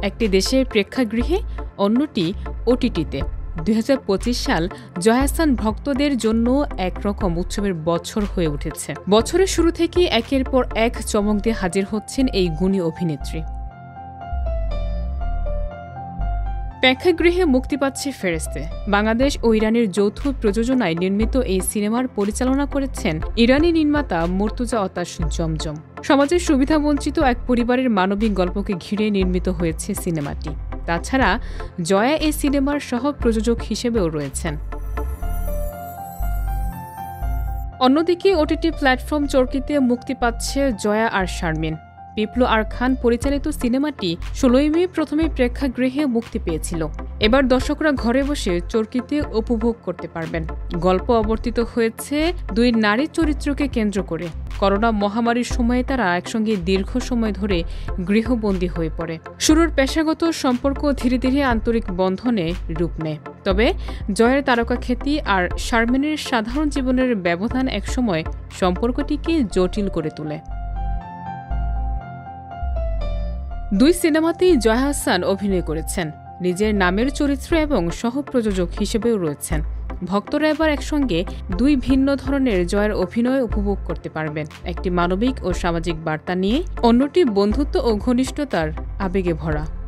একটি দেশের প্রেক্ষাগৃহে, অন্যটি ওটিটিতে। 2025 সাল জয়া আহসান ভক্তদের জন্য একরকম উৎসবের বছর হয়ে উঠেছে। বছরের শুরু থেকেই একের পর এক চমক দিয়ে হাজির হচ্ছেন এই গুণী অভিনেত্রী। প্রেক্ষাগৃহে মুক্তি পাচ্ছে ফেরেশতে। বাংলাদেশ ও ইরানের যৌথ প্রযোজনায় নির্মিত এই সিনেমার পরিচালনা করেছেন ইরানি নির্মাতা মুর্তজা অতাশ জমজম। সমাজের সুবিধাবঞ্চিত এক পরিবারের মানবিক গল্পকে ঘিরে নির্মিত হয়েছে সিনেমাটি। তাছাড়া জয়া এই সিনেমার সহ প্রযোজক হিসেবেও রয়েছেন। অন্যদিকে ওটিটি প্ল্যাটফর্ম চরকিতে মুক্তি পাচ্ছে জয়া আর শারমিন। পিপলু আর খান পরিচালিত সিনেমাটি 16 মে প্রথমে প্রেক্ষাগৃহে মুক্তি পেয়েছিল। এবার দর্শকরা ঘরে বসে চরকিতে উপভোগ করতে পারবেন। গল্প অবর্তিত হয়েছে দুই নারী চরিত্রকে কেন্দ্র করে। করোনা মহামারীর সময়ে তারা একসঙ্গে দীর্ঘ সময় ধরে গৃহবন্দী হয়ে পড়ে। শুরুর পেশাগত সম্পর্ক ধীরে ধীরে আন্তরিক বন্ধনে রূপ নেয়। তবে জয়ের তারকা খ্যাতি আর শারমিনের সাধারণ জীবনের ব্যবধান একসময় সম্পর্কটিকে জটিল করে তোলে। দুই সিনেমাতেই জয়া আহসান অভিনয় করেছেন। নিজের নামের চরিত্র এবং সহ-প্রযোজক হিসেবেও রয়েছেন। ভক্তরা এবার একসঙ্গে দুই ভিন্ন ধরনের জয়ের অভিনয় উপভোগ করতে পারবেন। একটি মানবিক ও সামাজিক বার্তা নিয়ে, অন্যটি বন্ধুত্ব ও ঘনিষ্ঠতার আবেগে ভরা।